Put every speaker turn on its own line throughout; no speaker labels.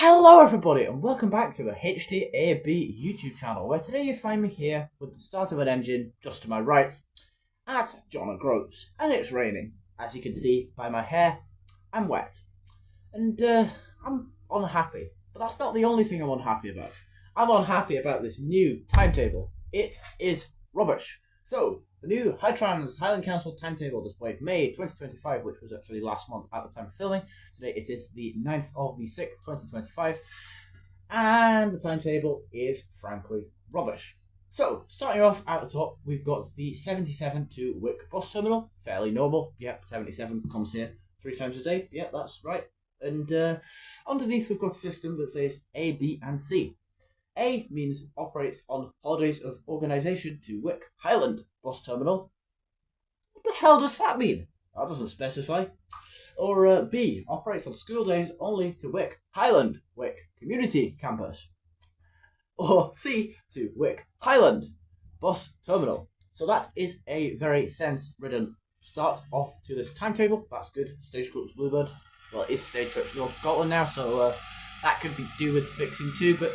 Hello everybody and welcome back to the HTAB YouTube channel, where today you find me here with the start of an engine just to my right at John O Groats, and it's raining. As you can see by my hair, I'm wet. And I'm unhappy, but that's not the only thing I'm unhappy about. I'm unhappy about this new timetable. It is rubbish. So, the new Highland Council timetable displayed May 2025, which was actually last month at the time of filming. Today it is the 9th of the 6th, 2025. And the timetable is frankly rubbish. So, starting off at the top, we've got the 77 to Wick bus terminal. Fairly normal. Yep, 77 comes here 3 times a day. Yep, that's right. And underneath we've got a system that says A, B and C. A means operates on holidays of organisation to Wick Highland bus terminal. What the hell does that mean? That doesn't specify. Or B operates on school days only to Wick Highland Wick Community Campus. Or C to Wick Highland bus terminal. So that is a very sense-ridden start off to this timetable. That's good. Stagecoach Bluebird. Well, it is Stagecoach North Scotland now, so that could be do with fixing too, but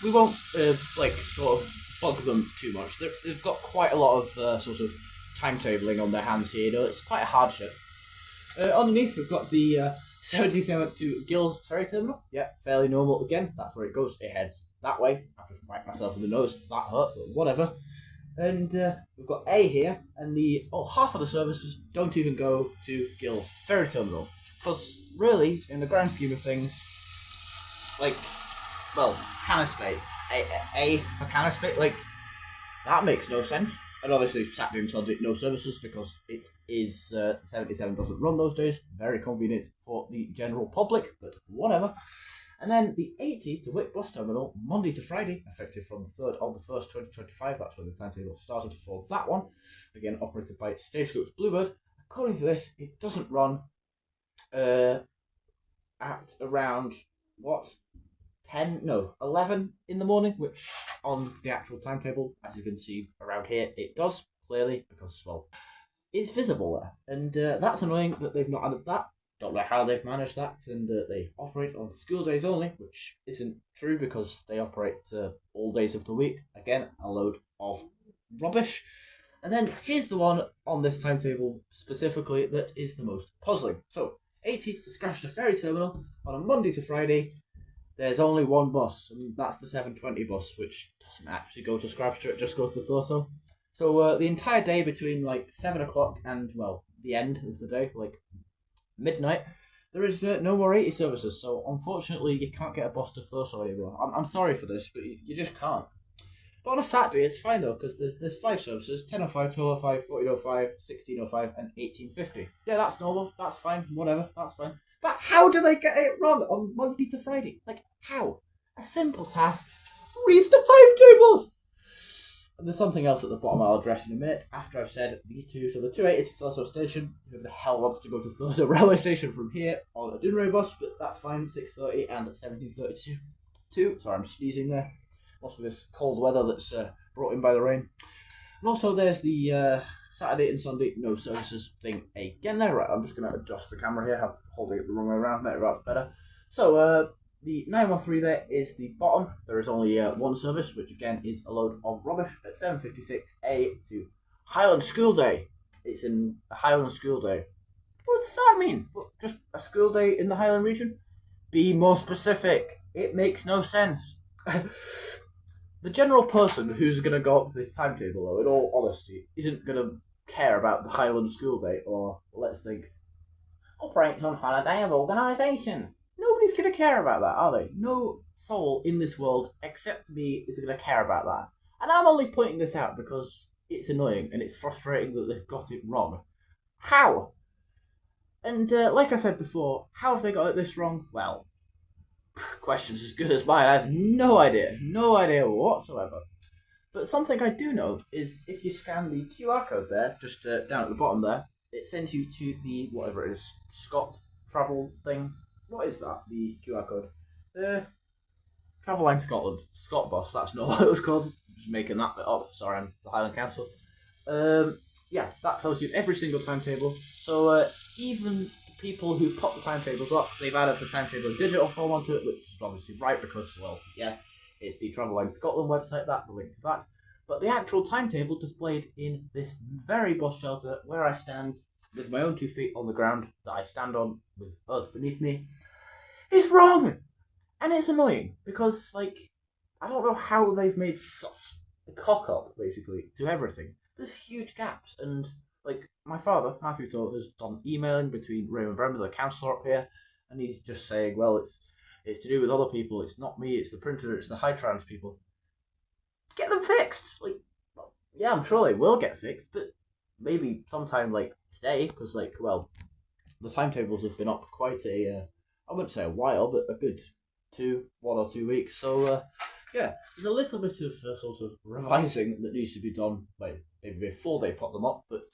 we won't sort of bug them too much. They've got quite a lot of sort of timetabling on their hands here. You know, it's quite a hardship. Underneath we've got the 77 to Gills Ferry Terminal. Yeah, fairly normal again. That's where it goes. It heads that way. I just whacked myself in the nose. That hurt, but whatever. And we've got A here, and half of the services don't even go to Gills Ferry Terminal. Because really, in the grand scheme of things, Caithness, A for Caithness, that makes no sense. And obviously Saturday and Sunday, no services, because it is 77 doesn't run those days. Very convenient for the general public, but whatever. And then the 80 to Wick bus terminal, Monday to Friday, effective from the 3rd of the 1st, 2025. That's when the timetable started for that one. Again, operated by Stagecoach Bluebird. According to this, it doesn't run at around, 11 in the morning, which on the actual timetable, as you can see around here, it does, clearly, because, well, it's visible there. And that's annoying that they've not added that. Don't know how they've managed that, and they operate on school days only, which isn't true because they operate all days of the week. Again, a load of rubbish. And then here's the one on this timetable specifically that is the most puzzling. So, 80 to Scratch the Ferry Terminal on a Monday to Friday. There's only one bus, and that's the 7:20 bus, which doesn't actually go to Scrabster, it just goes to Thurso. So the entire day between 7 o'clock and, well, the end of the day, midnight, there is no more 80 services. So unfortunately, you can't get a bus to Thurso anymore. I'm sorry for this, but you just can't. But on a Saturday, it's fine though, because there's 5 services: 10:05, 12:05, 14:05, 16:05, and 18:50. Yeah, that's normal. That's fine. Whatever. That's fine. But how do they get it wrong on Monday to Friday? How? A simple task. Read the timetables! And there's something else at the bottom I'll address in a minute after I've said these two. So the 280 to Thurso Station. Who the hell wants to go to Thurso Railway Station from here on a Dunray bus? But that's fine. 6:30 and 17:32. Sorry, I'm sneezing there. Must be this cold weather that's brought in by the rain. And also there's the Saturday and Sunday no services thing again there. Right, I'm just going to adjust the camera here. I'm holding it the wrong way around. There, that's better. So the 913 there is the bottom. There is only one service, which again is a load of rubbish, at 7:56 A to Highland School Day. It's in a Highland School Day. What does that mean? What, just a school day in the Highland region? Be more specific. It makes no sense. The general person who's going to go up to this timetable, though, in all honesty, isn't going to care about the Highland School Day, or, let's think, operates on holiday of organisation. Nobody's going to care about that, are they? No soul in this world, except me, is going to care about that. And I'm only pointing this out because it's annoying, and it's frustrating that they've got it wrong. How? And, like I said before, how have they got it this wrong? Well, questions as good as mine. I have no idea whatsoever. But something I do know is if you scan the QR code there, just down at the bottom there, it sends you to the, whatever it is, Scott travel thing. What is that, the QR code? Travel Line Scotland. Scott Bus, that's not what it was called. I'm just making that bit up. Sorry, I'm the Highland Council. Yeah, that tells you every single timetable. So even people who put the timetables up, they've added the timetable in digital form onto it, which is obviously right because, well, yeah, it's the Travel Line Scotland website, the link to that. But the actual timetable displayed in this very bus shelter where I stand with my own 2 feet on the ground that I stand on with earth beneath me is wrong! And it's annoying because, like, I don't know how they've made such a cock up, basically, to everything. There's huge gaps, and, like, my father, Matthew Tote, has done emailing between Raymond Bremner, the councillor up here, and he's just saying, well, it's to do with other people, it's not me, it's the printer, it's the high trans people. Get them fixed! Like, well, yeah, I'm sure they will get fixed, but maybe sometime, like, today, because, like, well, the timetables have been up quite I wouldn't say a while, but a good 1 or 2 weeks. So, yeah, there's a little bit of sort of revising that needs to be done, like maybe before they put them up. But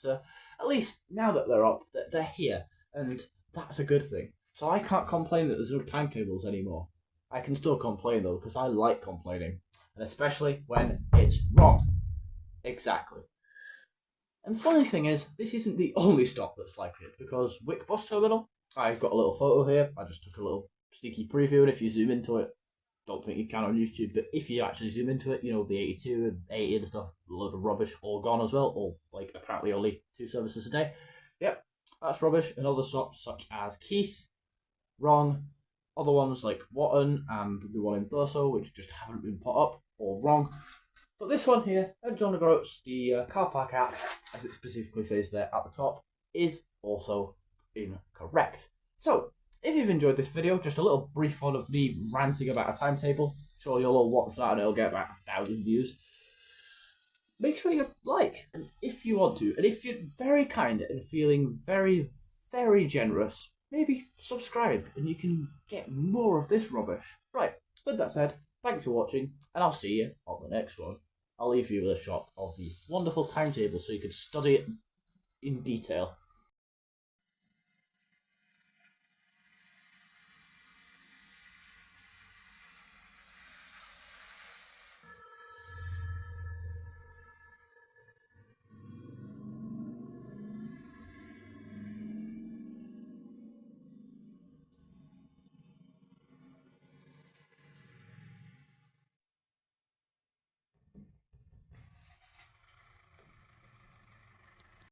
at least now that they're up, they're here, and that's a good thing. So I can't complain that there's no timetables anymore. I can still complain though, because I like complaining, and especially when it's wrong. Exactly. And funny thing is, this isn't the only stop that's like it, because Wick Bus Terminal, I've got a little photo here. I just took a little sneaky preview, and if you zoom into it, don't think you can on YouTube, but if you actually zoom into it, you know, the 82 and 80 and stuff, a load of rubbish all gone as well, or like apparently only 2 services a day. Yep, that's rubbish. And other stops such as Caithness, wrong. Other ones like Watton and the one in Thurso, which just haven't been put up, or wrong. But this one here, at John O Groats, the car park app, as it specifically says there at the top, is also incorrect. So, if you've enjoyed this video, just a little brief one of me ranting about a timetable, sure you'll all watch that and it'll get about 1,000 views. Make sure you like, and if you want to, and if you're very kind and feeling very, very generous, maybe subscribe and you can get more of this rubbish. Right, with that said, thanks for watching, and I'll see you on the next one. I'll leave you with a shot of the wonderful timetable so you can study it in detail.